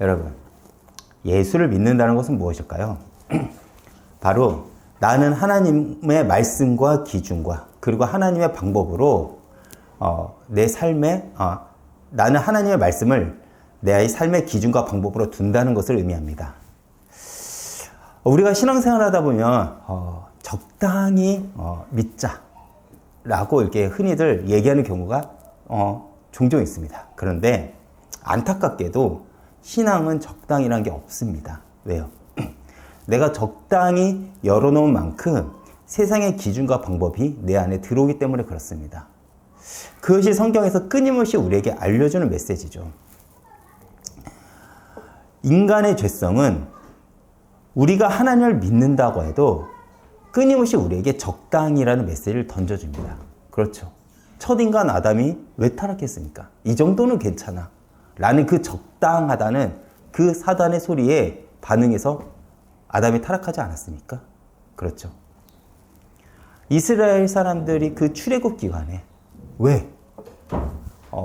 여러분, 예수를 믿는다는 것은 무엇일까요? 바로 나는 하나님의 말씀과 기준과 그리고 하나님의 방법으로 내 삶에 나는 하나님의 말씀을 내 삶의 기준과 방법으로 둔다는 것을 의미합니다. 우리가 신앙생활 하다 보면 적당히 믿자라고 이렇게 흔히들 얘기하는 경우가 종종 있습니다. 그런데 안타깝게도 신앙은 적당이라는 게 없습니다. 왜요? 내가 적당히 열어놓은 만큼 세상의 기준과 방법이 내 안에 들어오기 때문에 그렇습니다. 그것이 성경에서 끊임없이 우리에게 알려주는 메시지죠. 인간의 죄성은 우리가 하나님을 믿는다고 해도 끊임없이 우리에게 적당이라는 메시지를 던져줍니다. 그렇죠. 첫인간 아담이 왜 타락했습니까? 이 정도는 괜찮아 라는 그 적당하다는 그 사단의 소리에 반응해서 아담이 타락하지 않았습니까? 그렇죠. 이스라엘 사람들이 그 출애굽 기간에 왜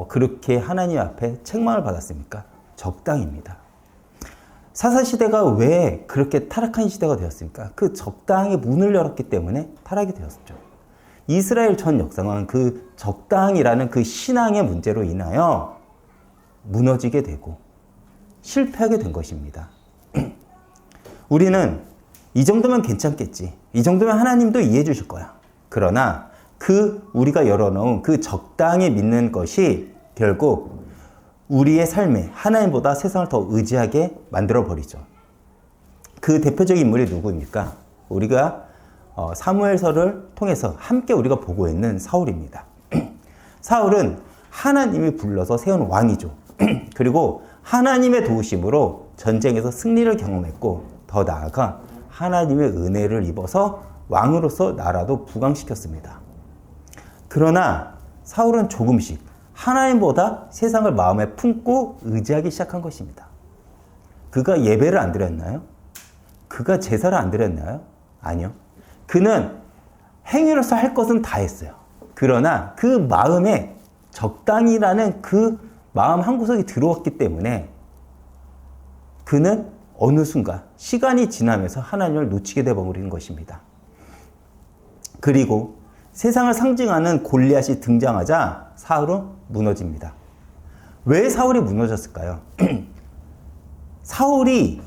그렇게 하나님 앞에 책망을 받았습니까? 적당입니다. 사사시대가 왜 그렇게 타락한 시대가 되었습니까? 그 적당히 문을 열었기 때문에 타락이 되었죠. 이스라엘 전 역사는 그 적당이라는 그 신앙의 문제로 인하여 무너지게 되고 실패하게 된 것입니다. 우리는 이 정도면 괜찮겠지. 이 정도면 하나님도 이해해 주실 거야. 그러나 우리가 열어놓은 그 적당히 믿는 것이 결국 우리의 삶에 하나님보다 세상을 더 의지하게 만들어버리죠. 그 대표적인 인물이 누구입니까? 우리가 사무엘서를 통해서 함께 우리가 보고 있는 사울입니다. 사울은 하나님이 불러서 세운 왕이죠. 그리고 하나님의 도우심으로 전쟁에서 승리를 경험했고 더 나아가 하나님의 은혜를 입어서 왕으로서 나라도 부강시켰습니다. 그러나 사울은 조금씩 하나님보다 세상을 마음에 품고 의지하기 시작한 것입니다. 그가 예배를 안 드렸나요? 그가 제사를 안 드렸나요? 아니요. 그는 행위로서 할 것은 다 했어요. 그러나 그 마음에 적당이라는 그 마음 한구석이 들어왔기 때문에 그는 어느 순간 시간이 지나면서 하나님을 놓치게 되어버린 것입니다. 그리고 세상을 상징하는 골리앗이 등장하자 사울은 무너집니다. 왜 사울이 무너졌을까요? 사울이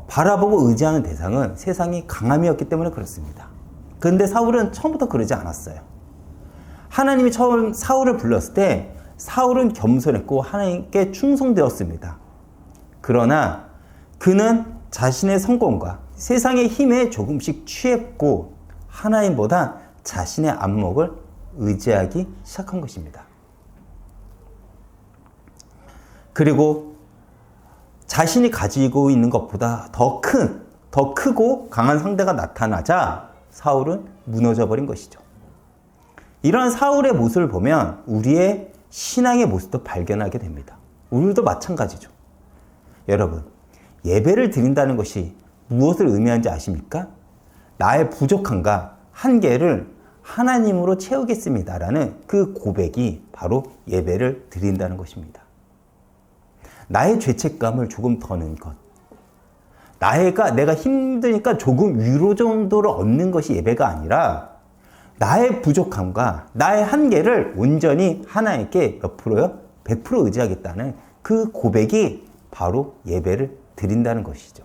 바라보고 의지하는 대상은 세상이 강함이었기 때문에 그렇습니다. 그런데 사울은 처음부터 그러지 않았어요. 하나님이 처음 사울을 불렀을 때 사울은 겸손했고 하나님께 충성되었습니다. 그러나 그는 자신의 성공과 세상의 힘에 조금씩 취했고 하나님보다 자신의 안목을 의지하기 시작한 것입니다. 그리고 자신이 가지고 있는 것보다 더 크고 강한 상대가 나타나자 사울은 무너져 버린 것이죠. 이러한 사울의 모습을 보면 우리의 신앙의 모습도 발견하게 됩니다. 우리도 마찬가지죠. 여러분, 예배를 드린다는 것이 무엇을 의미하는지 아십니까? 나의 부족함과 한계를 하나님으로 채우겠습니다라는 그 고백이 바로 예배를 드린다는 것입니다. 나의 죄책감을 조금 더는 것. 내가 힘드니까 조금 위로 정도를 얻는 것이 예배가 아니라 나의 부족함과 나의 한계를 온전히 하나님께 몇 프로요? 100% 의지하겠다는 그 고백이 바로 예배를 드린다는 것이죠.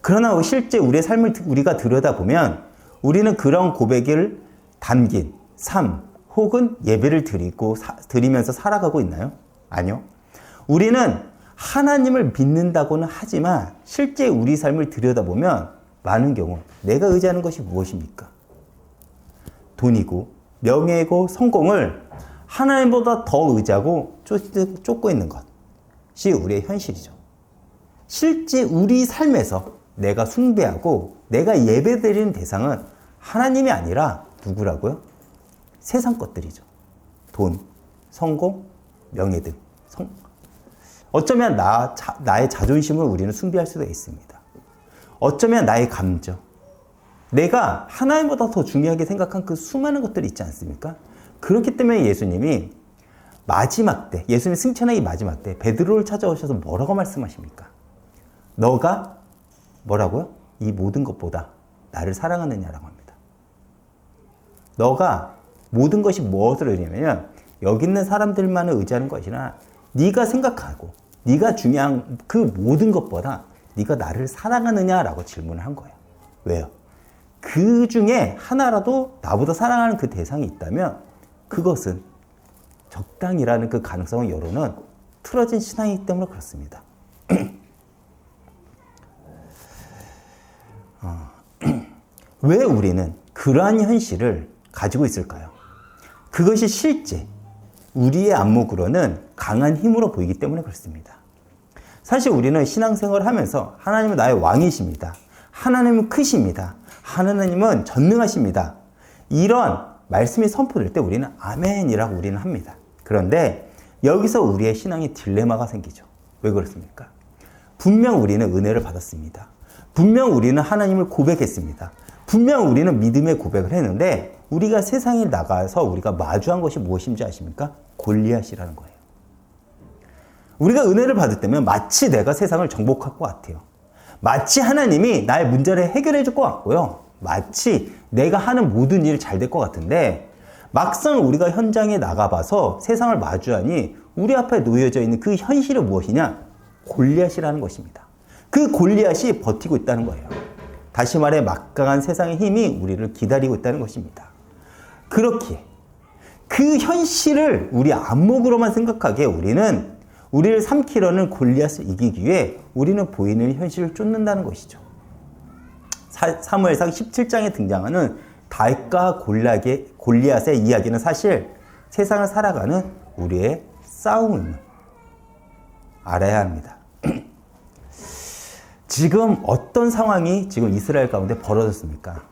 그러나 실제 우리의 삶을 우리가 들여다보면 우리는 그런 고백을 담긴 삶 혹은 예배를 드리면서 살아가고 있나요? 아니요. 우리는 하나님을 믿는다고는 하지만 실제 우리 삶을 들여다보면 많은 경우 내가 의지하는 것이 무엇입니까? 돈이고 명예고 성공을 하나님보다 더 의지하고 쫓고 있는 것이 우리의 현실이죠. 실제 우리 삶에서 내가 숭배하고 내가 예배드리는 대상은 하나님이 아니라 누구라고요? 세상 것들이죠. 돈, 성공, 명예 등. 어쩌면 나의 자존심을 우리는 숭배할 수도 있습니다. 어쩌면 나의 감정, 내가 하나님보다 더 중요하게 생각한 그 수많은 것들이 있지 않습니까? 그렇기 때문에 예수님이 마지막 때, 예수님 승천하기 마지막 때 베드로를 찾아오셔서 뭐라고 말씀하십니까? 너가 뭐라고요? 이 모든 것보다 나를 사랑하느냐라고 합니다. 너가 모든 것이 무엇을 의미하냐면 여기 있는 사람들만을 의지하는 것이 아니라 네가 생각하고 네가 중요한 그 모든 것보다 네가 나를 사랑하느냐라고 질문을 한 거예요. 왜요? 그 중에 하나라도 나보다 사랑하는 그 대상이 있다면 그것은 적당이라는 그 가능성을 열어놓은 틀어진 신앙이기 때문에 그렇습니다. 왜 우리는 그러한 현실을 가지고 있을까요? 그것이 실제 우리의 안목으로는 강한 힘으로 보이기 때문에 그렇습니다. 사실 우리는 신앙생활을 하면서 하나님은 나의 왕이십니다. 하나님은 크십니다. 하나님은 전능하십니다. 이런 말씀이 선포될 때 우리는 아멘이라고 우리는 합니다. 그런데 여기서 우리의 신앙의 딜레마가 생기죠. 왜 그렇습니까? 분명 우리는 은혜를 받았습니다. 분명 우리는 하나님을 고백했습니다. 분명 우리는 믿음의 고백을 했는데 우리가 세상에 나가서 우리가 마주한 것이 무엇인지 아십니까? 골리앗이라는 거예요. 우리가 은혜를 받을 때면 마치 내가 세상을 정복할 것 같아요. 마치 하나님이 나의 문제를 해결해 줄 것 같고요. 마치 내가 하는 모든 일이 잘 될 것 같은데 막상 우리가 현장에 나가봐서 세상을 마주하니 우리 앞에 놓여져 있는 그 현실은 무엇이냐? 골리앗이라는 것입니다. 그 골리앗이 버티고 있다는 거예요. 다시 말해 막강한 세상의 힘이 우리를 기다리고 있다는 것입니다. 그렇기에 그 현실을 우리 안목으로만 생각하기에 우리를 삼키려는 골리앗을 이기기 위해 우리는 보이는 현실을 쫓는다는 것이죠. 사무엘상 17장에 등장하는 다윗과 골리앗의 이야기는 사실 세상을 살아가는 우리의 싸움임을 알아야 합니다. 지금 어떤 상황이 지금 이스라엘 가운데 벌어졌습니까?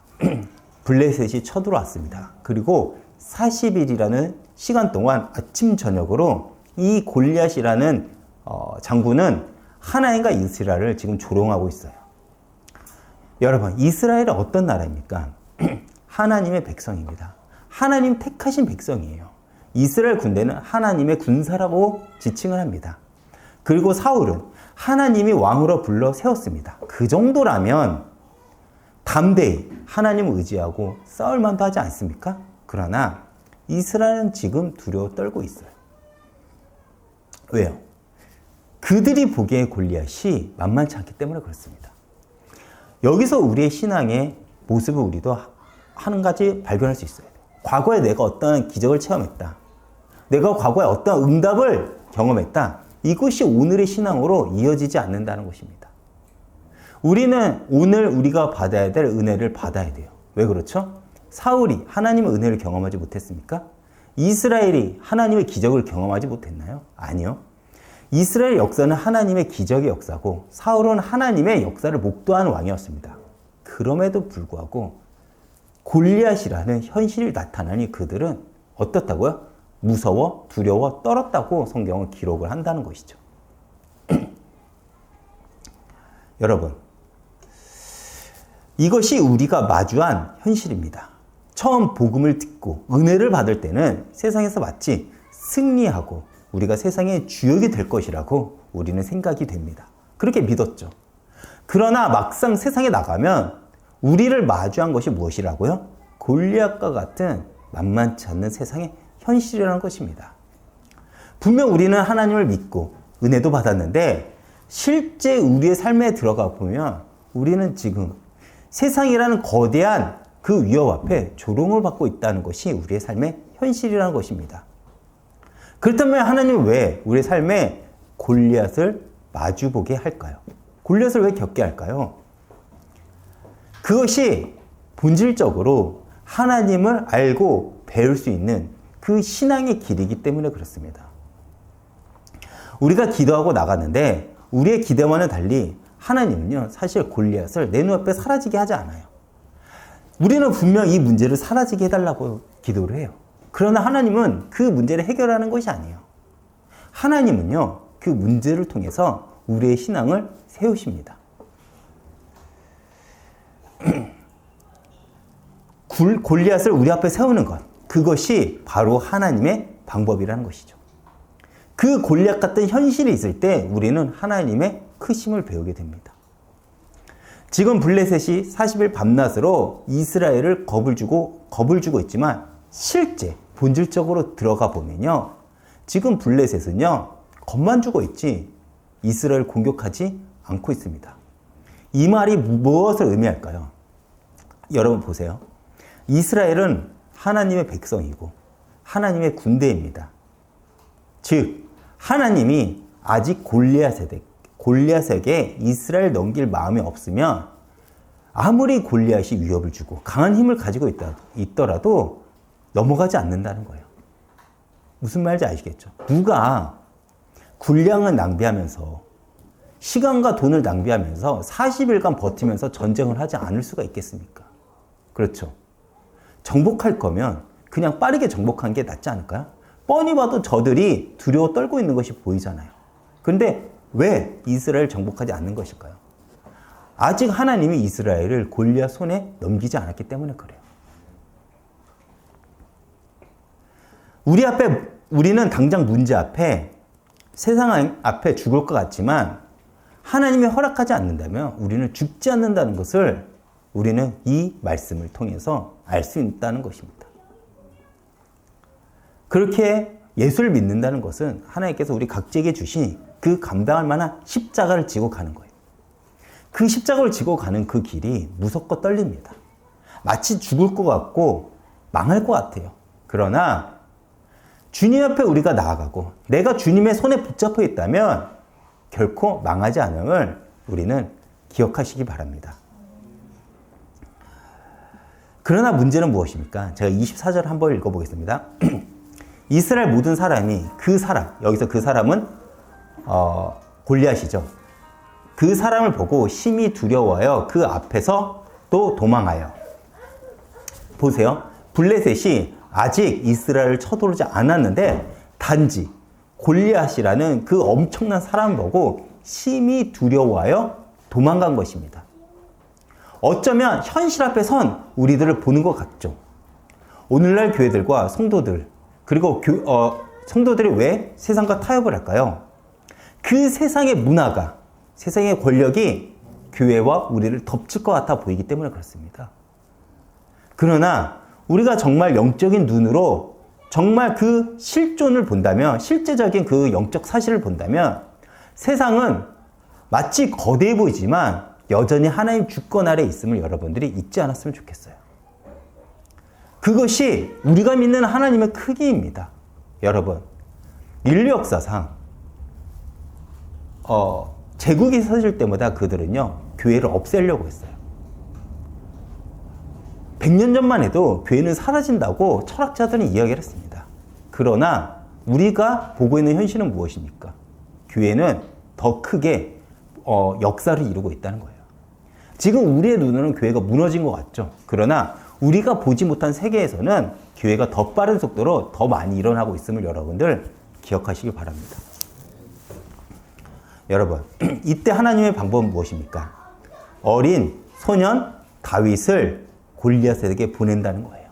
블레셋이 쳐들어왔습니다. 그리고 40일이라는 시간 동안 아침 저녁으로 이 골리앗이라는 장군은 하나님과 이스라엘을 지금 조롱하고 있어요. 여러분, 이스라엘은 어떤 나라입니까? 하나님의 백성입니다. 하나님 택하신 백성이에요. 이스라엘 군대는 하나님의 군사라고 지칭을 합니다. 그리고 사울은 하나님이 왕으로 불러 세웠습니다. 그 정도라면 담대히 하나님을 의지하고 싸울 만도 하지 않습니까? 그러나 이스라엘은 지금 두려워 떨고 있어요. 왜요? 그들이 보기에 골리앗이 만만치 않기 때문에 그렇습니다. 여기서 우리의 신앙의 모습을 우리도 한 가지 발견할 수 있어요. 과거에 내가 어떤 기적을 체험했다. 내가 과거에 어떤 응답을 경험했다. 이것이 오늘의 신앙으로 이어지지 않는다는 것입니다. 우리는 오늘 우리가 받아야 될 은혜를 받아야 돼요. 왜 그렇죠? 사울이 하나님의 은혜를 경험하지 못했습니까? 이스라엘이 하나님의 기적을 경험하지 못했나요? 아니요. 이스라엘 역사는 하나님의 기적의 역사고 사울은 하나님의 역사를 목도한 왕이었습니다. 그럼에도 불구하고 골리앗이라는 현실이 나타나니 그들은 어떻다고요? 무서워, 두려워, 떨었다고 성경은 기록을 한다는 것이죠. 여러분, 이것이 우리가 마주한 현실입니다. 처음 복음을 듣고 은혜를 받을 때는 세상에서 마치 승리하고 우리가 세상의 주역이 될 것이라고 우리는 생각이 됩니다. 그렇게 믿었죠. 그러나 막상 세상에 나가면 우리를 마주한 것이 무엇이라고요? 골리앗과 같은 만만치 않는 세상의 현실이라는 것입니다. 분명 우리는 하나님을 믿고 은혜도 받았는데 실제 우리의 삶에 들어가 보면 우리는 지금 세상이라는 거대한 그 위협 앞에 조롱을 받고 있다는 것이 우리의 삶의 현실이라는 것입니다. 그렇다면 하나님은 왜 우리의 삶에 골리앗을 마주보게 할까요? 골리앗을 왜 겪게 할까요? 그것이 본질적으로 하나님을 알고 배울 수 있는 그 신앙의 길이기 때문에 그렇습니다. 우리가 기도하고 나갔는데 우리의 기대와는 달리 하나님은요, 사실 골리앗을 내 눈앞에 사라지게 하지 않아요. 우리는 분명 이 문제를 사라지게 해달라고 기도를 해요. 그러나 하나님은 그 문제를 해결하는 것이 아니에요. 하나님은요, 그 문제를 통해서 우리의 신앙을 세우십니다. 골리앗을 우리 앞에 세우는 것, 그것이 바로 하나님의 방법이라는 것이죠. 그 골리앗 같은 현실이 있을 때 우리는 하나님의 크심을 배우게 됩니다. 지금 블레셋이 40일 밤낮으로 이스라엘을 겁을 주고 있지만 실제 본질적으로 들어가 보면요. 지금 블레셋은요. 겁만 주고 있지 이스라엘 공격하지 않고 있습니다. 이 말이 무엇을 의미할까요? 여러분 보세요. 이스라엘은 하나님의 백성이고 하나님의 군대입니다. 즉 하나님이 아직 골리앗에게 이스라엘 넘길 마음이 없으면 아무리 골리앗이 위협을 주고 강한 힘을 가지고 있더라도 넘어가지 않는다는 거예요. 무슨 말인지 아시겠죠? 누가 군량을 낭비하면서 시간과 돈을 낭비하면서 40일간 버티면서 전쟁을 하지 않을 수가 있겠습니까? 그렇죠. 정복할 거면 그냥 빠르게 정복한 게 낫지 않을까요? 뻔히 봐도 저들이 두려워 떨고 있는 것이 보이잖아요. 그런데 왜 이스라엘 정복하지 않는 것일까요? 아직 하나님이 이스라엘을 골리앗 손에 넘기지 않았기 때문에 그래요. 우리는 당장 문제 앞에 세상 앞에 죽을 것 같지만 하나님이 허락하지 않는다면 우리는 죽지 않는다는 것을 우리는 이 말씀을 통해서 알 수 있다는 것입니다. 그렇게 예수를 믿는다는 것은 하나님께서 우리 각자에게 주신 그 감당할 만한 십자가를 지고 가는 거예요. 그 십자가를 지고 가는 그 길이 무섭고 떨립니다. 마치 죽을 것 같고 망할 것 같아요. 그러나 주님 앞에 우리가 나아가고 내가 주님의 손에 붙잡혀 있다면 결코 망하지 않음을 우리는 기억하시기 바랍니다. 그러나 문제는 무엇입니까? 제가 24절 한번 읽어보겠습니다. 이스라엘 모든 사람이 여기서 그 사람은 골리앗이죠. 그 사람을 보고 심히 두려워하여 그 앞에서 또 도망하여. 보세요. 블레셋이 아직 이스라엘을 쳐들어오지 않았는데 단지 골리앗이라는 그 엄청난 사람을 보고 심히 두려워하여 도망간 것입니다. 어쩌면 현실 앞에 선 우리들을 보는 것 같죠. 오늘날 교회들과 성도들 그리고 성도들이 왜 세상과 타협을 할까요? 그 세상의 문화가 세상의 권력이 교회와 우리를 덮칠 것 같아 보이기 때문에 그렇습니다. 그러나 우리가 정말 영적인 눈으로 정말 그 실존을 본다면 실제적인 그 영적 사실을 본다면 세상은 마치 거대해 보이지만 여전히 하나님 주권 아래 있음을 여러분들이 잊지 않았으면 좋겠어요. 그것이 우리가 믿는 하나님의 크기입니다. 여러분, 인류 역사상 제국이 서질 때마다 그들은요 교회를 없애려고 했어요. 100년 전만 해도 교회는 사라진다고 철학자들은 이야기를 했습니다. 그러나 우리가 보고 있는 현실은 무엇입니까? 교회는 더 크게 역사를 이루고 있다는 거예요. 지금 우리의 눈으로는 교회가 무너진 것 같죠. 그러나 우리가 보지 못한 세계에서는 교회가 더 빠른 속도로 더 많이 일어나고 있음을 여러분들 기억하시기 바랍니다. 여러분, 이때 하나님의 방법은 무엇입니까? 어린 소년 다윗을 골리앗에게 보낸다는 거예요.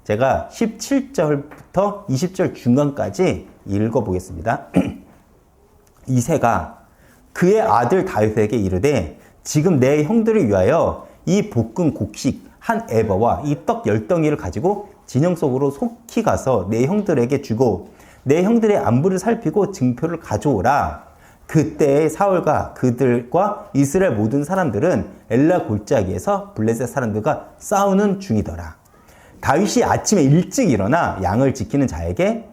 제가 17절부터 20절 중간까지 읽어보겠습니다. 이새가 그의 아들 다윗에게 이르되 지금 내 형들을 위하여 이 볶은 곡식 한 에버와 이 떡 10덩이를 가지고 진영 속으로 속히 가서 내 형들에게 주고 내 형들의 안부를 살피고 증표를 가져오라. 그때 사울과 그들과 이스라엘 모든 사람들은 엘라 골짜기에서 블레셋 사람들과 싸우는 중이더라. 다윗이 아침에 일찍 일어나 양 지키는 자에게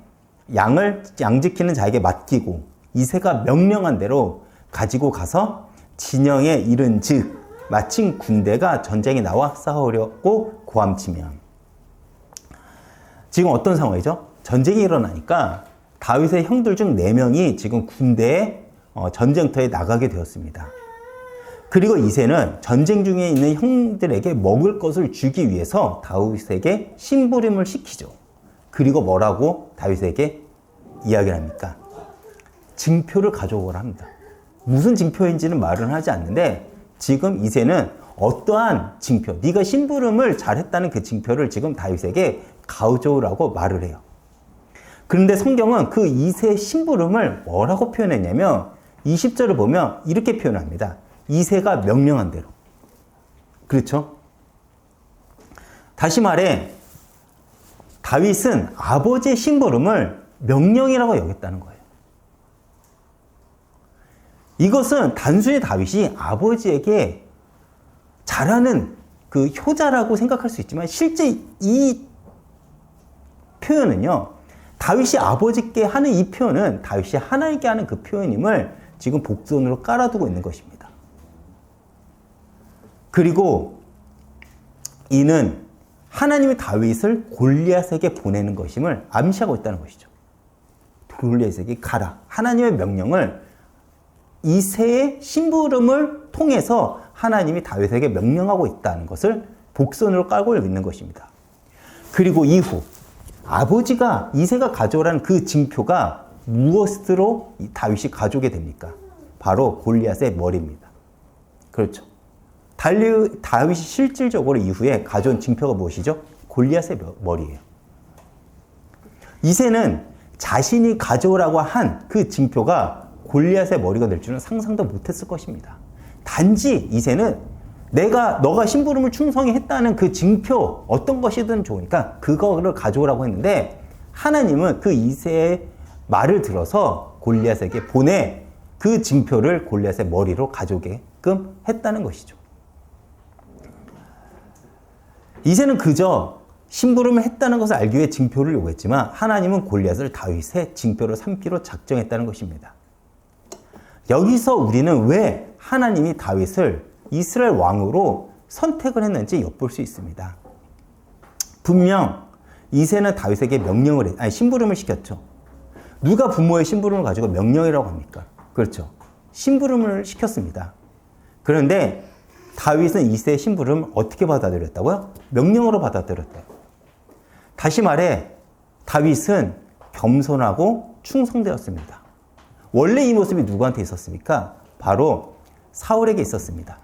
맡기고 이새가 명령한 대로 가지고 가서 진영에 이른 즉 마침 군대가 전쟁에 나와 싸우려고 고함치면. 지금 어떤 상황이죠? 전쟁이 일어나니까 다윗의 형들 중 4명이 지금 군대에 전쟁터에 나가게 되었습니다. 그리고 이새는 전쟁 중에 있는 형들에게 먹을 것을 주기 위해서 다윗에게 심부름을 시키죠. 그리고 뭐라고 다윗에게 이야기를 합니까? 증표를 가져오라 합니다. 무슨 증표인지는 말은 하지 않는데 지금 이새는 어떠한 증표, 네가 심부름을 잘했다는 그 증표를 지금 다윗에게 가져오라고 말을 해요. 그런데 성경은 그 이새의 심부름을 뭐라고 표현했냐면 20절을 보면 이렇게 표현합니다. 이새가 명령한 대로. 그렇죠? 다시 말해 다윗은 아버지의 심부름을 명령이라고 여겼다는 거예요. 이것은 단순히 다윗이 아버지에게 잘하는 그 효자라고 생각할 수 있지만 실제 이 표현은요, 다윗이 아버지께 하는 이 표현은 다윗이 하나님께 하는 그 표현임을 지금 복선으로 깔아두고 있는 것입니다. 그리고 이는 하나님이 다윗을 골리앗에게 보내는 것임을 암시하고 있다는 것이죠. 골리앗에게 가라. 하나님의 명령을 이새의 심부름을 통해서 하나님이 다윗에게 명령하고 있다는 것을 복선으로 깔고 있는 것입니다. 그리고 이후 아버지가 이새가 가져오라는 그 징표가 무엇으로 다윗이 가져오게 됩니까? 바로 골리앗의 머리입니다. 그렇죠. 다윗이 실질적으로 이후에 가져온 징표가 무엇이죠? 골리앗의 머리예요. 이새는 자신이 가져오라고 한 그 징표가 골리앗의 머리가 될 줄은 상상도 못했을 것입니다. 단지 이새는 너가 심부름을 충성히 했다는 그 징표 어떤 것이든 좋으니까 그거를 가져오라고 했는데 하나님은 그 이새의 말을 들어서 골리앗에게 보내 그 징표를 골리앗의 머리로 가져오게끔 했다는 것이죠. 이새는 그저 심부름을 했다는 것을 알기 위해 징표를 요구했지만 하나님은 골리앗을 다윗의 징표로 삼기로 작정했다는 것입니다. 여기서 우리는 왜 하나님이 다윗을 이스라엘 왕으로 선택을 했는지 엿볼 수 있습니다. 분명 이새는 다윗에게 심부름을 시켰죠. 누가 부모의 심부름을 가지고 명령이라고 합니까? 그렇죠. 심부름을 시켰습니다. 그런데 다윗은 이새의 심부름을 어떻게 받아들였다고요? 명령으로 받아들였대요. 다시 말해 다윗은 겸손하고 충성되었습니다. 원래 이 모습이 누구한테 있었습니까? 바로 사울에게 있었습니다.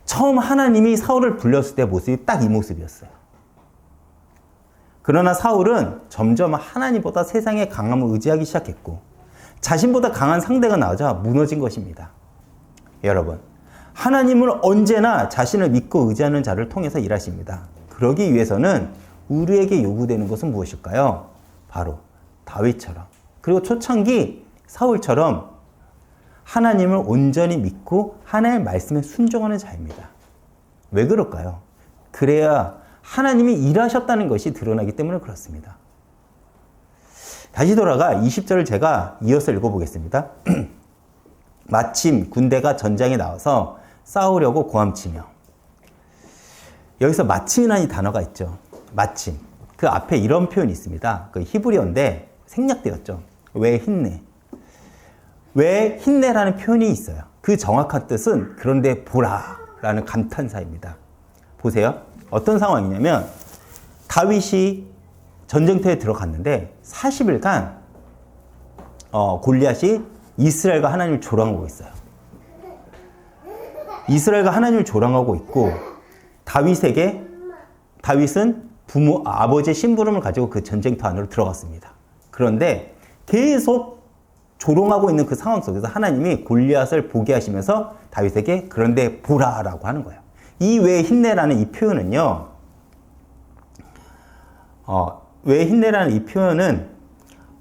처음 하나님이 사울을 불렀을 때 모습이 딱 이 모습이었어요. 그러나 사울은 점점 하나님보다 세상의 강함을 의지하기 시작했고 자신보다 강한 상대가 나오자 무너진 것입니다. 여러분, 하나님은 언제나 자신을 믿고 의지하는 자를 통해서 일하십니다. 그러기 위해서는 우리에게 요구되는 것은 무엇일까요? 바로 다윗처럼, 그리고 초창기 사울처럼 하나님을 온전히 믿고 하나님의 말씀에 순종하는 자입니다. 왜 그럴까요? 그래야 하나님이 일하셨다는 것이 드러나기 때문에 그렇습니다. 다시 돌아가 20절을 제가 이어서 읽어보겠습니다. 마침 군대가 전장에 나와서 싸우려고 고함치며. 여기서 마침이라는 단어가 있죠. 마침. 그 앞에 이런 표현이 있습니다. 그 히브리어인데 생략되었죠. 왜 힘내? 왜 힘내라는 표현이 있어요. 그 정확한 뜻은 그런데 보라 라는 감탄사입니다. 보세요. 어떤 상황이냐면 다윗이 전쟁터에 들어갔는데 40일간 골리앗이 이스라엘과 하나님을 조롱하고 있어요. 이스라엘과 하나님을 조롱하고 있고 다윗은 아버지의 심부름을 가지고 그 전쟁터 안으로 들어갔습니다. 그런데 계속 조롱하고 있는 그 상황 속에서 하나님이 골리앗을 보게 하시면서 다윗에게 그런데 보라라고 하는 거예요. 이 왜 힘내라는 이 표현은요. 왜 힘내라는 이 표현은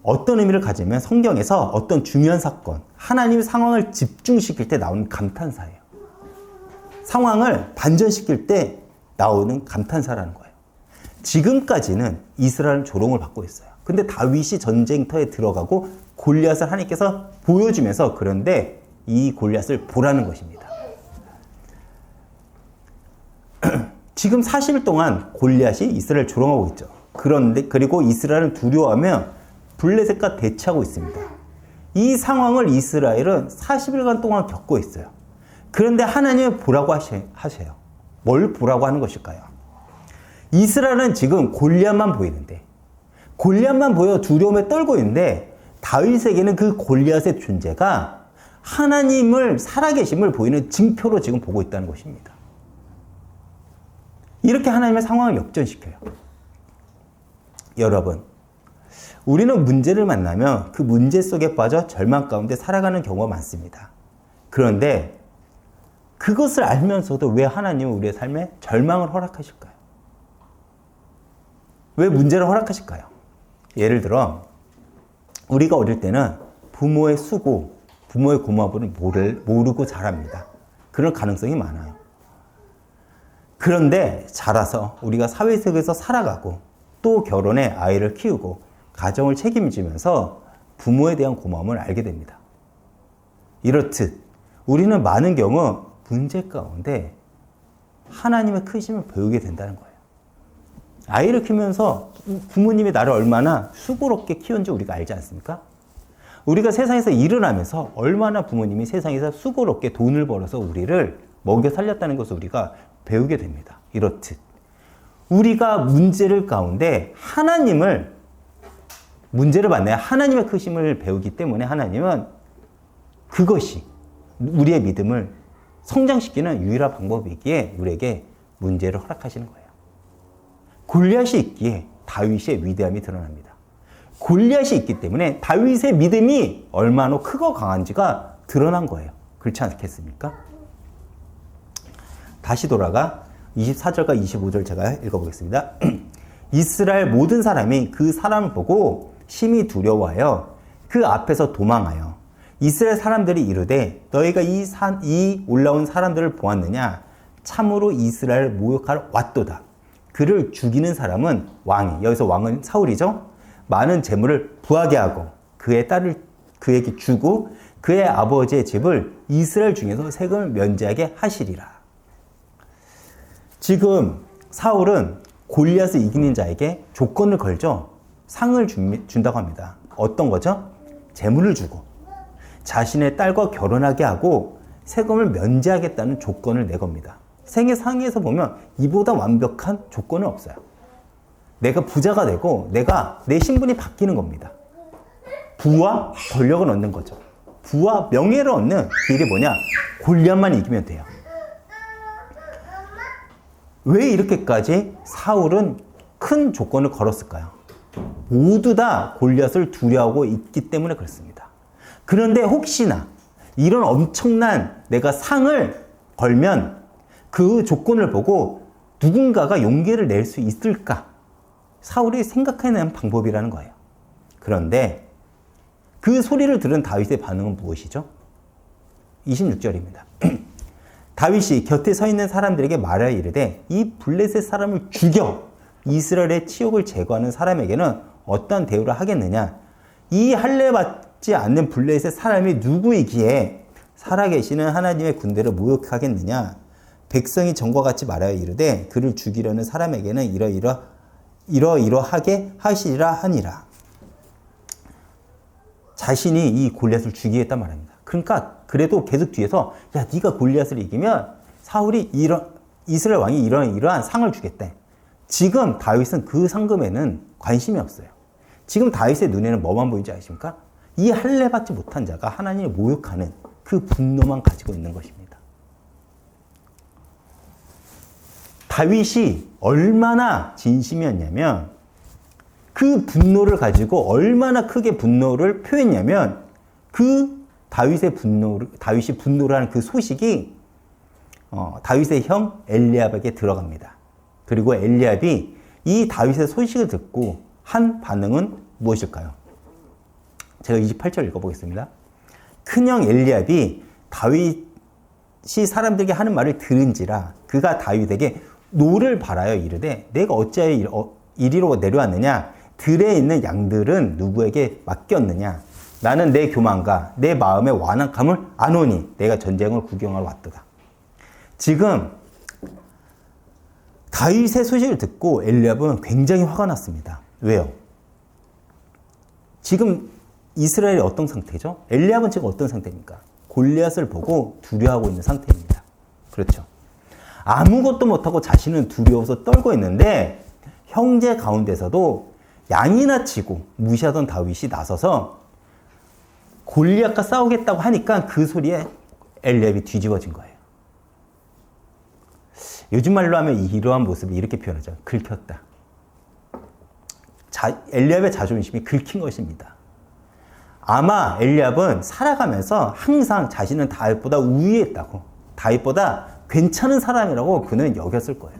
어떤 의미를 가지면 성경에서 어떤 중요한 사건, 하나님의 상황을 집중시킬 때 나오는 감탄사예요. 상황을 반전시킬 때 나오는 감탄사라는 거예요. 지금까지는 이스라엘은 조롱을 받고 있어요. 근데 다윗이 전쟁터에 들어가고 골리앗을 하나님께서 보여주면서 그런데 이 골리앗을 보라는 것입니다. 지금 40일 동안 골리앗이 이스라엘을 조롱하고 있죠. 그리고 이스라엘은 두려워하며 블레셋과 대치하고 있습니다. 이 상황을 이스라엘은 40일간 동안 겪고 있어요. 그런데 하나님은 보라고 하세요. 뭘 보라고 하는 것일까요? 이스라엘은 지금 골리앗만 보이는데, 골리앗만 보여 두려움에 떨고 있는데 다윗에게는 그 골리앗의 존재가 하나님을 살아계심을 보이는 징표로 지금 보고 있다는 것입니다. 이렇게 하나님의 상황을 역전시켜요. 여러분, 우리는 문제를 만나면 그 문제 속에 빠져 절망 가운데 살아가는 경우가 많습니다. 그런데 그것을 알면서도 왜 하나님은 우리의 삶에 절망을 허락하실까요? 왜 문제를 허락하실까요? 예를 들어 우리가 어릴 때는 부모의 수고, 부모의 고마움을 모르고 자랍니다. 그럴 가능성이 많아요. 그런데 자라서 우리가 사회 속에서 살아가고 또 결혼해 아이를 키우고 가정을 책임지면서 부모에 대한 고마움을 알게 됩니다. 이렇듯 우리는 많은 경우 문제 가운데 하나님의 크심을 배우게 된다는 거예요. 아이를 키우면서 부모님이 나를 얼마나 수고롭게 키운지 우리가 알지 않습니까? 우리가 세상에서 일을 하면서 얼마나 부모님이 세상에서 수고롭게 돈을 벌어서 우리를 먹여 살렸다는 것을 우리가 배우게 됩니다. 이렇듯 우리가 문제를 가운데 문제를 만나야 하나님의 크심을 배우기 때문에 하나님은 그것이 우리의 믿음을 성장시키는 유일한 방법이기에 우리에게 문제를 허락하시는 거예요. 골리앗이 있기에 다윗의 위대함이 드러납니다. 골리앗이 있기 때문에 다윗의 믿음이 얼마나 크고 강한지가 드러난 거예요. 그렇지 않겠습니까? 다시 돌아가 24절과 25절 제가 읽어보겠습니다. 이스라엘 모든 사람이 그 사람을 보고 심히 두려워하여 그 앞에서 도망하여 이스라엘 사람들이 이르되 너희가 이 올라온 사람들을 보았느냐? 참으로 이스라엘을 모욕하러 왔도다. 그를 죽이는 사람은 왕이, 여기서 왕은 사울이죠. 많은 재물을 부하게 하고 그의 딸을 그에게 주고 그의 아버지의 집을 이스라엘 중에서 세금을 면제하게 하시리라. 지금 사울은 골리앗을 이기는 자에게 조건을 걸죠. 상을 준다고 합니다. 어떤 거죠? 재물을 주고 자신의 딸과 결혼하게 하고 세금을 면제하겠다는 조건을 내겁니다. 세계상에서 보면 이보다 완벽한 조건은 없어요. 내가 부자가 되고 내 신분이 바뀌는 겁니다. 부와 권력을 얻는 거죠. 부와 명예를 얻는 길이 뭐냐? 골리앗만 이기면 돼요. 왜 이렇게까지 사울은 큰 조건을 걸었을까요? 모두 다 골리앗을 두려워하고 있기 때문에 그렇습니다. 그런데 혹시나 이런 엄청난 내가 상을 걸면 그 조건을 보고 누군가가 용기를 낼 수 있을까? 사울이 생각해낸 방법이라는 거예요. 그런데 그 소리를 들은 다윗의 반응은 무엇이죠? 26절입니다. 다윗이 곁에 서 있는 사람들에게 말하여 이르되 이 블레셋 사람을 죽여 이스라엘의 치욕을 제거하는 사람에게는 어떠한 대우를 하겠느냐? 이 할례 받지 않는 블레셋 사람이 누구이기에 살아계시는 하나님의 군대를 모욕하겠느냐? 백성이 전과 같이 말하여 이르되 그를 죽이려는 사람에게는 이러이러하게 하시리라 하니라. 자신이 이 골리앗을 죽이겠단 말입니다. 그러니까 그래도 계속 뒤에서 야 네가 골리앗을 이기면 사울이 이스라엘 왕이 이러한 상을 주겠대. 지금 다윗은 그 상금에는 관심이 없어요. 지금 다윗의 눈에는 뭐만 보이는지 아십니까? 이 할례 받지 못한 자가 하나님을 모욕하는 그 분노만 가지고 있는 것입니다. 다윗이 얼마나 진심이었냐면 그 분노를 가지고 얼마나 크게 분노를 표했냐면 그 다윗이 분노를 하는 그 소식이 다윗의 형 엘리압에게 들어갑니다. 그리고 엘리압이 이 다윗의 소식을 듣고 한 반응은 무엇일까요? 제가 28절 읽어보겠습니다. 큰형 엘리압이 다윗이 사람들에게 하는 말을 들은지라 그가 다윗에게 노를 바라여 이르되 내가 어찌하여 이리로 내려왔느냐? 들에 있는 양들은 누구에게 맡겼느냐? 나는 내 교만과 내 마음의 완악함을 아노니 내가 전쟁을 구경하러 왔도다. 지금 다윗의 소식을 듣고 엘리압은 굉장히 화가 났습니다. 왜요? 지금 이스라엘이 어떤 상태죠? 엘리압은 지금 어떤 상태입니까? 골리앗을 보고 두려워하고 있는 상태입니다. 그렇죠? 아무것도 못하고 자신은 두려워서 떨고 있는데 형제 가운데서도 양이나 치고 무시하던 다윗이 나서서 골리앗과 싸우겠다고 하니까 그 소리에 엘리압이 뒤집어진 거예요. 요즘 말로 하면 이러한 모습을 이렇게 표현하죠. 긁혔다. 엘리압의 자존심이 긁힌 것입니다. 아마 엘리압은 살아가면서 항상 자신은 다윗보다 우위했다고, 다윗보다 괜찮은 사람이라고 그는 여겼을 거예요.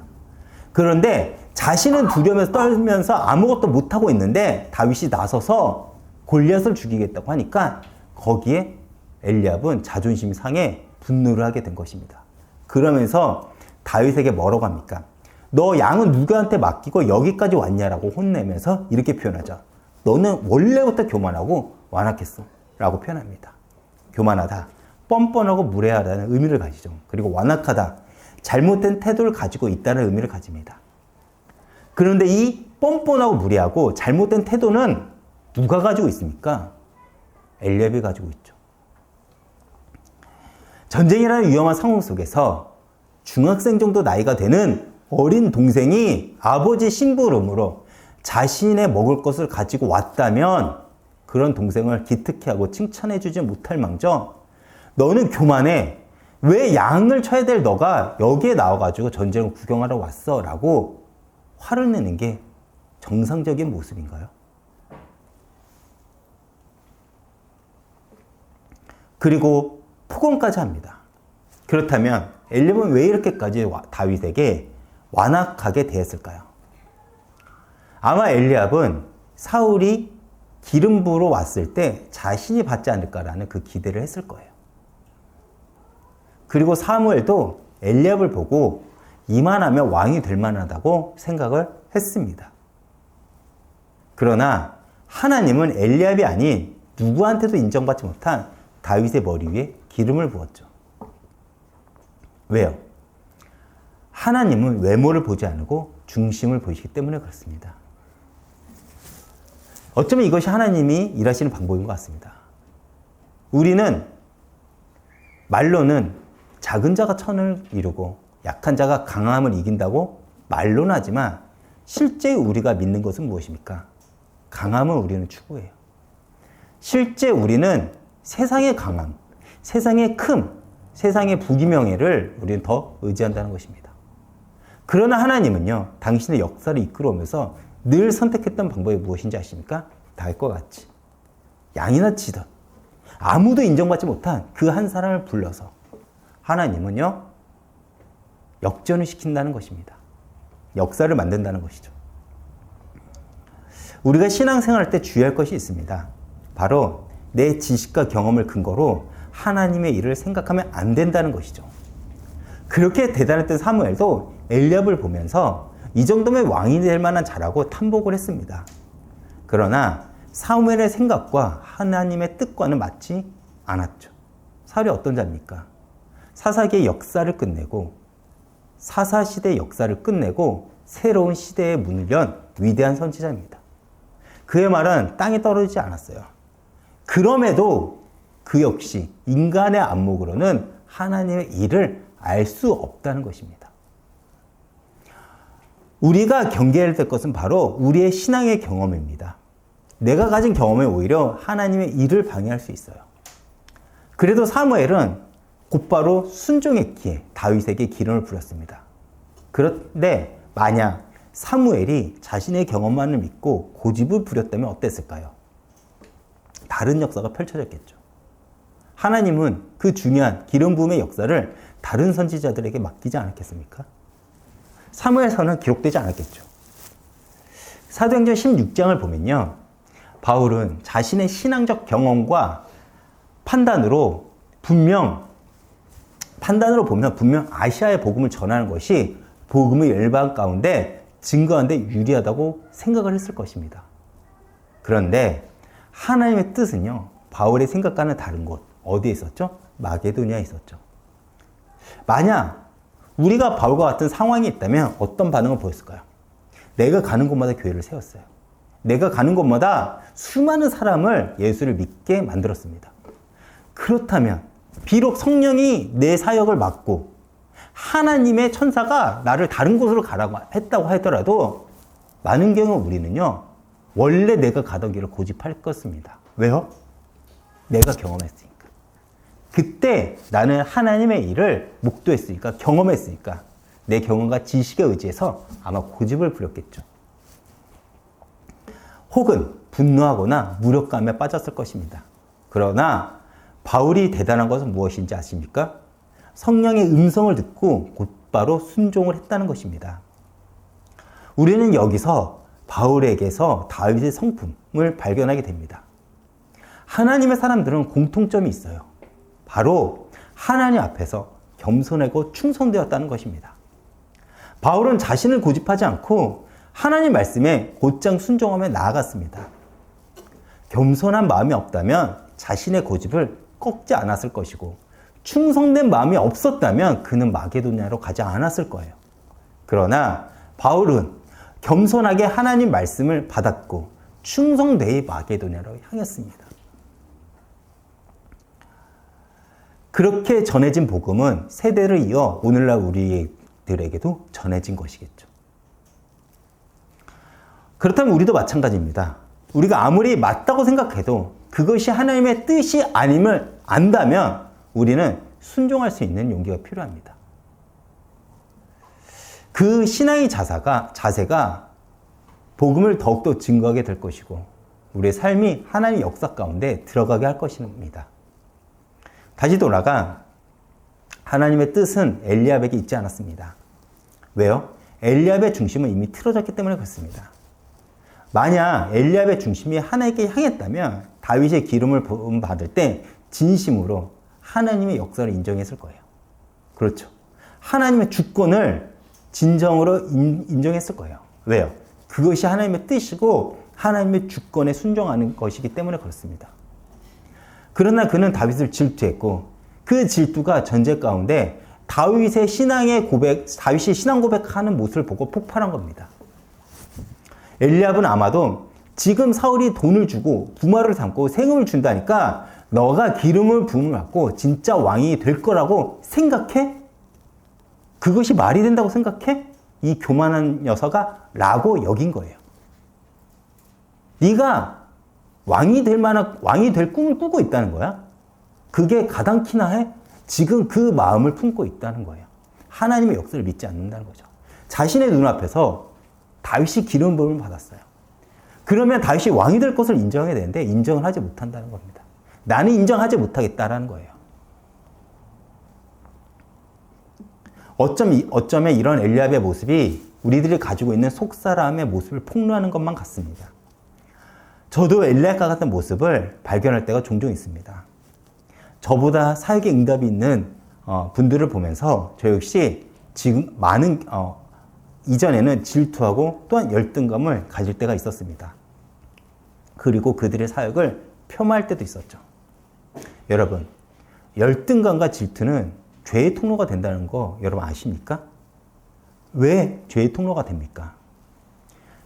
그런데 자신은 두려움에서 떨면서 아무것도 못하고 있는데 다윗이 나서서 골리앗을 죽이겠다고 하니까 거기에 엘리압은 자존심 상해 분노를 하게 된 것입니다. 그러면서 다윗에게 뭐라고 합니까? 너 양은 누구한테 맡기고 여기까지 왔냐라고 혼내면서 이렇게 표현하죠. 너는 원래부터 교만하고 완악했어 라고 표현합니다. 교만하다, 뻔뻔하고 무례하다는 의미를 가지죠. 그리고 완악하다, 잘못된 태도를 가지고 있다는 의미를 가집니다. 그런데 이 뻔뻔하고 무례하고 잘못된 태도는 누가 가지고 있습니까? 엘리압이 가지고 있죠. 전쟁이라는 위험한 상황 속에서 중학생 정도 나이가 되는 어린 동생이 아버지 심부름으로 자신의 먹을 것을 가지고 왔다면 그런 동생을 기특해하고 칭찬해주지 못할 망정, 너는 교만해, 왜 양을 쳐야 될 너가 여기에 나와가지고 전쟁을 구경하러 왔어? 라고 화를 내는 게 정상적인 모습인가요? 그리고 폭언까지 합니다. 그렇다면 엘리압은 왜 이렇게까지 다윗에게 완악하게 대했을까요? 아마 엘리압은 사울이 기름 부으러 왔을 때 자신이 받지 않을까라는 그 기대를 했을 거예요. 그리고 사무엘도 엘리압을 보고 이만하면 왕이 될 만하다고 생각을 했습니다. 그러나 하나님은 엘리압이 아닌 누구한테도 인정받지 못한 다윗의 머리 위에 기름을 부었죠. 왜요? 하나님은 외모를 보지 않고 중심을 보시기 때문에 그렇습니다. 어쩌면 이것이 하나님이 일하시는 방법인 것 같습니다. 우리는 말로는 작은 자가 천을 이루고 약한 자가 강함을 이긴다고 말로는 하지만 실제 우리가 믿는 것은 무엇입니까? 강함을 우리는 추구해요. 실제 우리는 세상의 강함, 세상의 큼, 세상의 부귀명예를 우리는 더 의지한다는 것입니다. 그러나 하나님은요, 당신의 역사를 이끌어오면서 늘 선택했던 방법이 무엇인지 아십니까? 다윗과 같이 양이나 치던 아무도 인정받지 못한 그 한 사람을 불러서 하나님은요, 역전을 시킨다는 것입니다. 역사를 만든다는 것이죠. 우리가 신앙생활할 때 주의할 것이 있습니다. 바로 내 지식과 경험을 근거로 하나님의 일을 생각하면 안 된다는 것이죠. 그렇게 대단했던 사무엘도 엘리압을 보면서 이 정도면 왕이 될 만한 자라고 탐복을 했습니다. 그러나 사무엘의 생각과 하나님의 뜻과는 맞지 않았죠. 사울이 어떤 자입니까? 사사기의 역사를 끝내고 사사시대의 역사를 끝내고 새로운 시대의 문을 연 위대한 선지자입니다. 그의 말은 땅에 떨어지지 않았어요. 그럼에도 그 역시 인간의 안목으로는 하나님의 일을 알 수 없다는 것입니다. 우리가 경계해야 될 것은 바로 우리의 신앙의 경험입니다. 내가 가진 경험에 오히려 하나님의 일을 방해할 수 있어요. 그래도 사무엘은 곧바로 순종했기에 다윗에게 기름을 부렸습니다. 그런데 만약 사무엘이 자신의 경험만을 믿고 고집을 부렸다면 어땠을까요? 다른 역사가 펼쳐졌겠죠. 하나님은 그 중요한 기름 부음의 역사를 다른 선지자들에게 맡기지 않았겠습니까? 사무엘서는 기록되지 않았겠죠. 사도행전 16장을 보면요, 바울은 자신의 신앙적 경험과 판단으로 보면 분명 아시아의 복음을 전하는 것이 복음의 열방 가운데 증거하는 데 유리하다고 생각을 했을 것입니다. 그런데 하나님의 뜻은요, 바울의 생각과는 다른 곳, 어디에 있었죠? 마게도니아에 있었죠. 만약 우리가 바울과 같은 상황이 있다면 어떤 반응을 보였을까요? 내가 가는 곳마다 교회를 세웠어요. 내가 가는 곳마다 수많은 사람을 예수를 믿게 만들었습니다. 그렇다면 비록 성령이 내 사역을 맡고 하나님의 천사가 나를 다른 곳으로 가라고 했다고 하더라도 많은 경우 우리는요, 원래 내가 가던 길을 고집할 것입니다. 왜요? 내가 경험했으니까. 그때 나는 하나님의 일을 목도했으니까, 경험했으니까 내 경험과 지식에 의지해서 아마 고집을 부렸겠죠. 혹은 분노하거나 무력감에 빠졌을 것입니다. 그러나 바울이 대단한 것은 무엇인지 아십니까? 성령의 음성을 듣고 곧바로 순종을 했다는 것입니다. 우리는 여기서 바울에게서 다윗의 성품을 발견하게 됩니다. 하나님의 사람들은 공통점이 있어요. 바로 하나님 앞에서 겸손하고 충성되었다는 것입니다. 바울은 자신을 고집하지 않고 하나님 말씀에 곧장 순종하며 나아갔습니다. 겸손한 마음이 없다면 자신의 고집을 꺾지 않았을 것이고, 충성된 마음이 없었다면 그는 마게도냐로 가지 않았을 거예요. 그러나 바울은 겸손하게 하나님 말씀을 받았고 충성되이 마게도냐로 향했습니다. 그렇게 전해진 복음은 세대를 이어 오늘날 우리들에게도 전해진 것이겠죠. 그렇다면 우리도 마찬가지입니다. 우리가 아무리 맞다고 생각해도 그것이 하나님의 뜻이 아님을 안다면 우리는 순종할 수 있는 용기가 필요합니다. 그 신앙의 자세가 복음을 더욱더 증거하게 될 것이고 우리의 삶이 하나님의 역사 가운데 들어가게 할 것입니다. 다시 돌아가 하나님의 뜻은 엘리압에게 있지 않았습니다. 왜요? 엘리압의 중심은 이미 틀어졌기 때문에 그렇습니다. 만약 엘리압의 중심이 하나님께 향했다면 다윗의 기름을 받을 때 진심으로 하나님의 역사를 인정했을 거예요. 그렇죠. 하나님의 주권을 진정으로 인정했을 거예요. 왜요? 그것이 하나님의 뜻이고 하나님의 주권에 순종하는 것이기 때문에 그렇습니다. 그러나 그는 다윗을 질투했고 그 질투가 전쟁 가운데 다윗의 다윗이 신앙 고백하는 모습을 보고 폭발한 겁니다. 엘리압은 아마도 지금 사울이 돈을 주고 부마를 삼고 세금을 준다니까 너가 기름을 부음을 받고 진짜 왕이 될 거라고 생각해? 그것이 말이 된다고 생각해? 이 교만한 녀석아 라고 여긴 거예요. 네가 왕이 될 꿈을 꾸고 있다는 거야? 그게 가당키나 해? 지금 그 마음을 품고 있다는 거예요. 하나님의 역사를 믿지 않는다는 거죠. 자신의 눈앞에서 다윗이 기름 부음을 받았어요. 그러면 다윗이 왕이 될 것을 인정해야 되는데 인정을 하지 못한다는 겁니다. 나는 인정하지 못하겠다라는 거예요. 어쩌면 이런 엘리압의 모습이 우리들이 가지고 있는 속사람의 모습을 폭로하는 것만 같습니다. 저도 엘리압과 같은 모습을 발견할 때가 종종 있습니다. 저보다 사역에 응답이 있는 분들을 보면서 저 역시 지금 이전에는 질투하고 또한 열등감을 가질 때가 있었습니다. 그리고 그들의 사역을 폄하할 때도 있었죠. 여러분, 열등감과 질투는 죄의 통로가 된다는 거 여러분 아십니까? 왜 죄의 통로가 됩니까?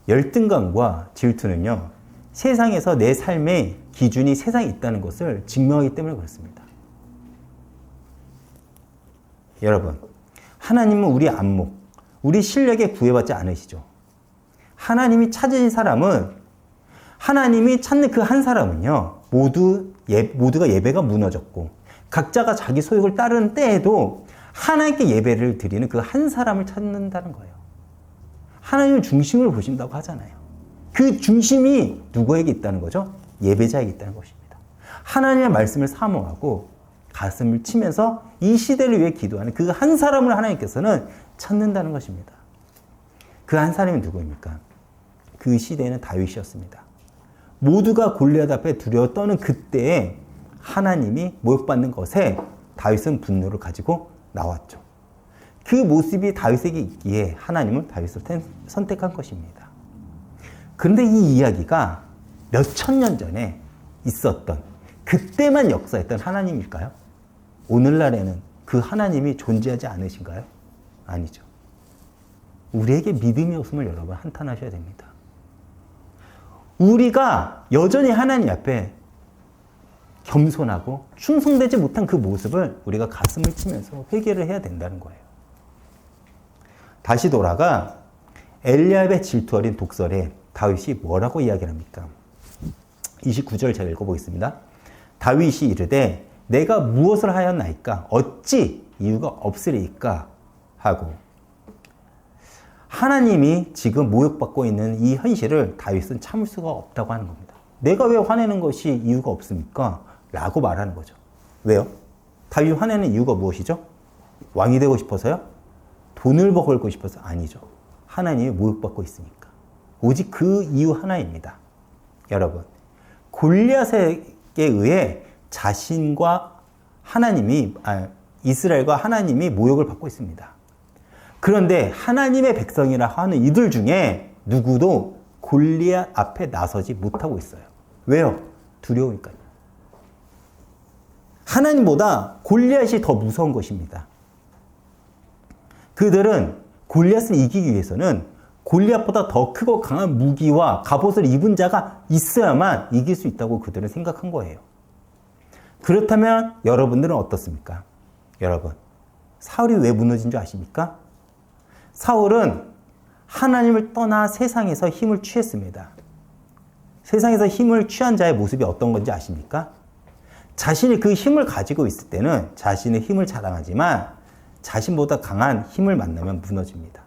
열등감과 질투는요, 세상에서 내 삶의 기준이 세상에 있다는 것을 증명하기 때문에 그렇습니다. 여러분, 하나님은 우리 안목, 우리 실력에 구애받지 않으시죠. 하나님이 찾으신 사람은, 하나님이 찾는 그 한 사람은요, 모두가 예배가 무너졌고 각자가 자기 소욕을 따르는 때에도 하나님께 예배를 드리는 그 한 사람을 찾는다는 거예요. 하나님을 중심으로 보신다고 하잖아요. 그 중심이 누구에게 있다는 거죠? 예배자에게 있다는 것입니다. 하나님의 말씀을 사모하고 가슴을 치면서 이 시대를 위해 기도하는 그 한 사람을 하나님께서는 찾는다는 것입니다. 그 한 사람이 누구입니까? 그 시대에는 다윗이었습니다. 모두가 골리앗 앞에 두려워 떠는 그때에 하나님이 모욕받는 것에 다윗은 분노를 가지고 나왔죠. 그 모습이 다윗에게 있기에 하나님은 다윗을 선택한 것입니다. 그런데 이 이야기가 몇천 년 전에 있었던, 그때만 역사했던 하나님일까요? 오늘날에는 그 하나님이 존재하지 않으신가요? 아니죠. 우리에게 믿음이 없음을 여러분 한탄하셔야 됩니다. 우리가 여전히 하나님 앞에 겸손하고 충성되지 못한 그 모습을 우리가 가슴을 치면서 회개를 해야 된다는 거예요. 다시 돌아가 엘리압의 질투 어린 독설에 다윗이 뭐라고 이야기를 합니까? 29절 제가 읽어보겠습니다. 다윗이 이르되 내가 무엇을 하였나이까? 어찌 이유가 없으리이까? 하고, 하나님이 지금 모욕받고 있는 이 현실을 다윗은 참을 수가 없다고 하는 겁니다. 내가 왜 화내는 것이 이유가 없습니까? 라고 말하는 거죠. 왜요? 다윗이 화내는 이유가 무엇이죠? 왕이 되고 싶어서요? 돈을 벌고 싶어서? 아니죠. 하나님이 모욕받고 있으니까. 오직 그 이유 하나입니다. 여러분, 골리앗에게 의해 자신과 이스라엘과 하나님이 모욕을 받고 있습니다. 그런데 하나님의 백성이라 하는 이들 중에 누구도 골리앗 앞에 나서지 못하고 있어요. 왜요? 두려우니까요. 하나님보다 골리앗이 더 무서운 것입니다. 그들은 골리앗을 이기기 위해서는 골리앗보다 더 크고 강한 무기와 갑옷을 입은 자가 있어야만 이길 수 있다고 그들은 생각한 거예요. 그렇다면 여러분들은 어떻습니까? 여러분, 사울이 왜 무너진 줄 아십니까? 사울은 하나님을 떠나 세상에서 힘을 취했습니다. 세상에서 힘을 취한 자의 모습이 어떤 건지 아십니까? 자신이 그 힘을 가지고 있을 때는 자신의 힘을 자랑하지만 자신보다 강한 힘을 만나면 무너집니다.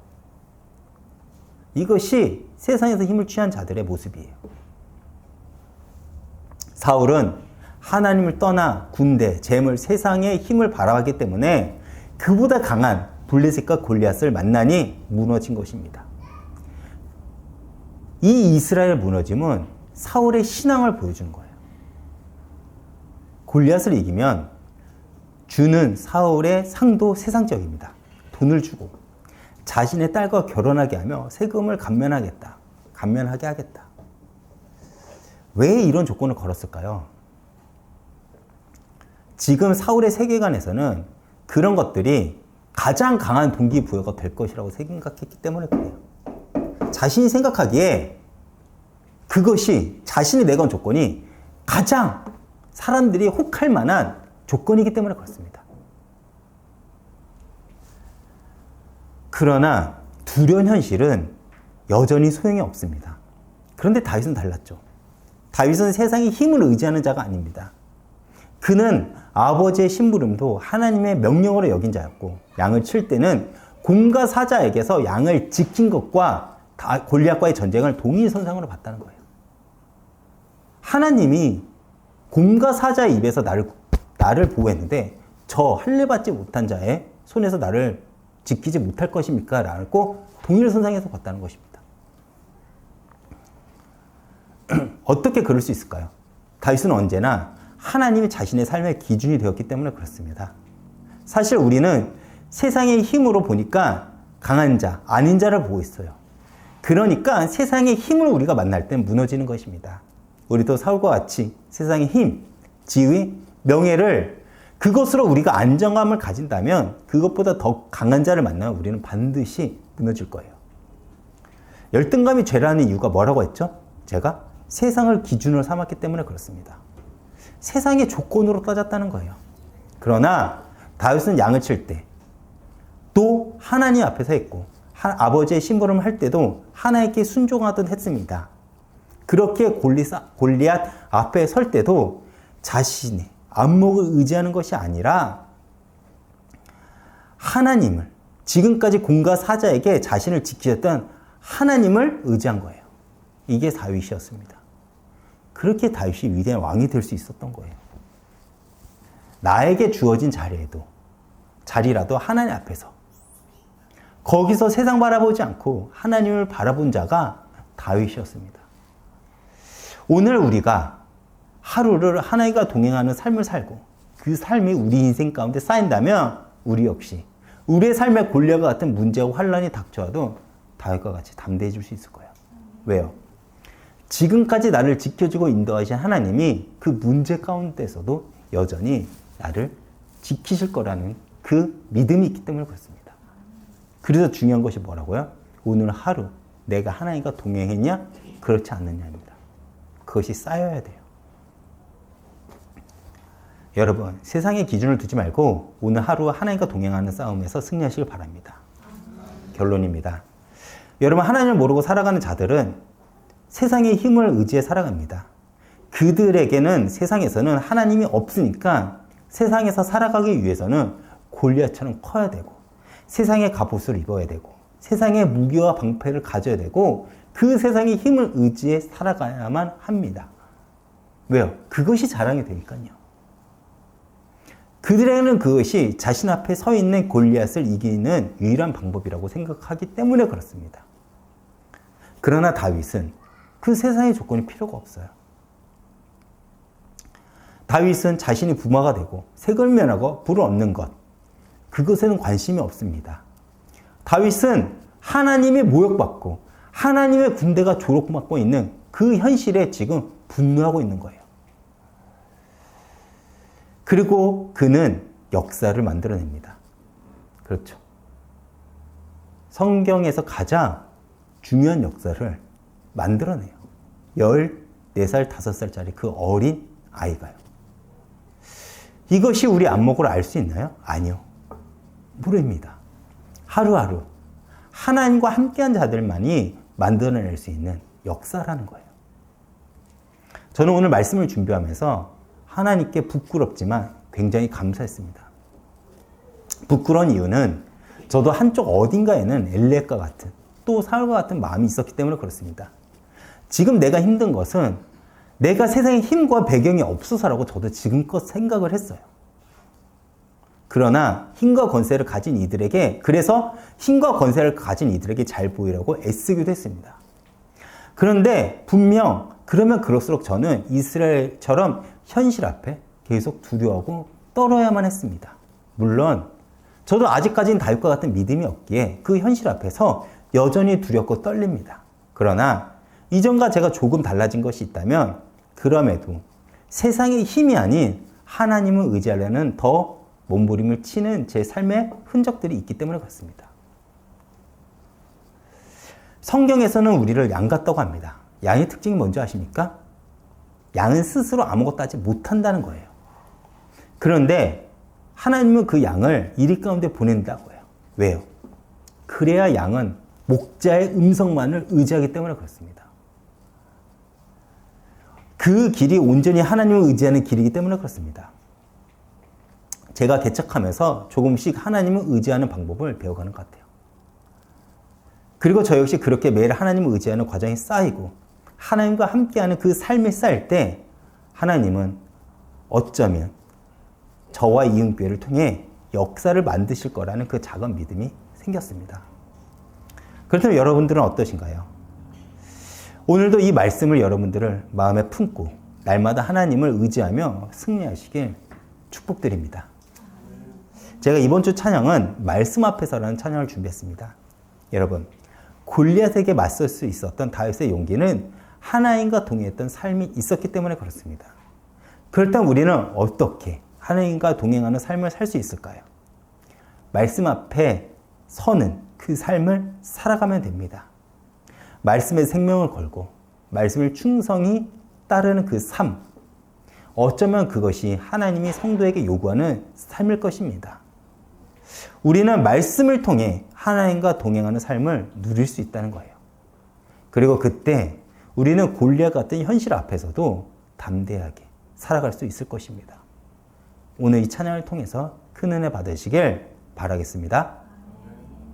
이것이 세상에서 힘을 취한 자들의 모습이에요. 사울은 하나님을 떠나 군대, 재물, 세상의 힘을 바라봤기 때문에 그보다 강한 블레셋과 골리앗을 만나니 무너진 것입니다. 이 이스라엘 무너짐은 사울의 신앙을 보여주는 거예요. 골리앗을 이기면 주는 사울의 상도 세상적입니다. 돈을 주고 자신의 딸과 결혼하게 하며 세금을 감면하게 하겠다. 왜 이런 조건을 걸었을까요? 지금 사울의 세계관에서는 그런 것들이 가장 강한 동기부여가 될 것이라고 생각했기 때문에 그래요. 자신이 생각하기에 그것이 자신이 내건 조건이 가장 사람들이 혹할 만한 조건이기 때문에 그렇습니다. 그러나 두려운 현실은 여전히 소용이 없습니다. 그런데 다윗은 달랐죠. 다윗은 세상의 힘을 의지하는 자가 아닙니다. 그는 아버지의 심부름도 하나님의 명령으로 여긴 자였고 양을 칠 때는 곰과 사자에게서 양을 지킨 것과 골리앗과의 전쟁을 동일선상으로 봤다는 거예요. 하나님이 곰과 사자의 입에서 나를 보호했는데 저 할례받지 못한 자의 손에서 나를 지키지 못할 것입니까? 라고 동일선상에서 봤다는 것입니다. 어떻게 그럴 수 있을까요? 다윗은 언제나 하나님이 자신의 삶의 기준이 되었기 때문에 그렇습니다. 사실 우리는 세상의 힘으로 보니까 강한 자, 아닌 자를 보고 있어요. 그러니까 세상의 힘을 우리가 만날 땐 무너지는 것입니다. 우리도 사울과 같이 세상의 힘, 지위, 명예를 그것으로 우리가 안정감을 가진다면 그것보다 더 강한 자를 만나면 우리는 반드시 무너질 거예요. 열등감이 죄라는 이유가 뭐라고 했죠? 제가 세상을 기준으로 삼았기 때문에 그렇습니다. 세상의 조건으로 따졌다는 거예요. 그러나 다윗은 양을 칠 때 또 하나님 앞에서 했고 아버지의 심부름을 할 때도 하나님께 순종하듯 했습니다. 그렇게 골리앗 앞에 설 때도 자신의 안목을 의지하는 것이 아니라 하나님을, 지금까지 곰과 사자에게 자신을 지키셨던 하나님을 의지한 거예요. 이게 다윗이었습니다. 그렇게 다윗이 위대한 왕이 될 수 있었던 거예요. 나에게 주어진 자리라도 하나님 앞에서 거기서 세상 바라보지 않고 하나님을 바라본 자가 다윗이었습니다. 오늘 우리가 하루를 하나님과 동행하는 삶을 살고 그 삶이 우리 인생 가운데 쌓인다면 우리 역시 우리의 삶에 골리앗과 같은 문제와 환란이 닥쳐와도 다윗과 같이 담대해질 수 있을 거예요. 왜요? 지금까지 나를 지켜주고 인도하신 하나님이 그 문제 가운데서도 여전히 나를 지키실 거라는 그 믿음이 있기 때문에 그렇습니다. 그래서 중요한 것이 뭐라고요? 오늘 하루 내가 하나님과 동행했냐? 그렇지 않느냐입니다. 그것이 쌓여야 돼요. 여러분, 세상의 기준을 두지 말고 오늘 하루 하나님과 동행하는 싸움에서 승리하시길 바랍니다. 결론입니다. 여러분, 하나님을 모르고 살아가는 자들은 세상의 힘을 의지해 살아갑니다. 그들에게는 세상에서는 하나님이 없으니까 세상에서 살아가기 위해서는 골리앗처럼 커야 되고 세상의 갑옷을 입어야 되고 세상의 무기와 방패를 가져야 되고 그 세상의 힘을 의지해 살아가야만 합니다. 왜요? 그것이 자랑이 되니까요. 그들에게는 그것이 자신 앞에 서 있는 골리앗을 이기는 유일한 방법이라고 생각하기 때문에 그렇습니다. 그러나 다윗은 그 세상의 조건이 필요가 없어요. 다윗은 자신이 부마가 되고 색을 면하고 불을 얻는 것, 그것에는 관심이 없습니다. 다윗은 하나님의 모욕받고 하나님의 군대가 조롱받고 있는 그 현실에 지금 분노하고 있는 거예요. 그리고 그는 역사를 만들어냅니다. 그렇죠. 성경에서 가장 중요한 역사를 만들어내요. 14살, 5살짜리 그 어린 아이가요. 이것이 우리 안목으로 알 수 있나요? 아니요. 모릅니다. 하루하루 하나님과 함께한 자들만이 만들어낼 수 있는 역사라는 거예요. 저는 오늘 말씀을 준비하면서 하나님께 부끄럽지만 굉장히 감사했습니다. 부끄러운 이유는 저도 한쪽 어딘가에는 엘리야과 같은 또 사울과 같은 마음이 있었기 때문에 그렇습니다. 지금 내가 힘든 것은 내가 세상에 힘과 배경이 없어서라고 저도 지금껏 생각을 했어요. 그러나 힘과 권세를 가진 이들에게, 그래서 힘과 권세를 가진 이들에게 잘 보이려고 애쓰기도 했습니다. 그런데 분명 그러면 그럴수록 저는 이스라엘처럼 현실 앞에 계속 두려워하고 떨어야만 했습니다. 물론 저도 아직까지는 다윗과 같은 믿음이 없기에 그 현실 앞에서 여전히 두렵고 떨립니다. 그러나 이전과 제가 조금 달라진 것이 있다면 그럼에도 세상의 힘이 아닌 하나님을 의지하려는 더 몸부림을 치는 제 삶의 흔적들이 있기 때문에 그렇습니다. 성경에서는 우리를 양 같다고 합니다. 양의 특징이 뭔지 아십니까? 양은 스스로 아무것도 하지 못한다는 거예요. 그런데 하나님은 그 양을 이리 가운데 보낸다고 해요. 왜요? 그래야 양은 목자의 음성만을 의지하기 때문에 그렇습니다. 그 길이 온전히 하나님을 의지하는 길이기 때문에 그렇습니다. 제가 개척하면서 조금씩 하나님을 의지하는 방법을 배워가는 것 같아요. 그리고 저 역시 그렇게 매일 하나님을 의지하는 과정이 쌓이고 하나님과 함께하는 그 삶이 쌓일 때 하나님은 어쩌면 저와 이은교회를 통해 역사를 만드실 거라는 그 작은 믿음이 생겼습니다. 그렇다면 여러분들은 어떠신가요? 오늘도 이 말씀을 여러분들을 마음에 품고 날마다 하나님을 의지하며 승리하시길 축복드립니다. 제가 이번 주 찬양은 말씀 앞에서라는 찬양을 준비했습니다. 여러분, 골리앗에게 맞설 수 있었던 다윗의 용기는 하나님과 동행했던 삶이 있었기 때문에 그렇습니다. 그렇다면 우리는 어떻게 하나님과 동행하는 삶을 살 수 있을까요? 말씀 앞에 서는 그 삶을 살아가면 됩니다. 말씀에 생명을 걸고 말씀을 충성히 따르는 그 삶, 어쩌면 그것이 하나님이 성도에게 요구하는 삶일 것입니다. 우리는 말씀을 통해 하나님과 동행하는 삶을 누릴 수 있다는 거예요. 그리고 그때 우리는 골리앗 같은 현실 앞에서도 담대하게 살아갈 수 있을 것입니다. 오늘 이 찬양을 통해서 큰 은혜 받으시길 바라겠습니다.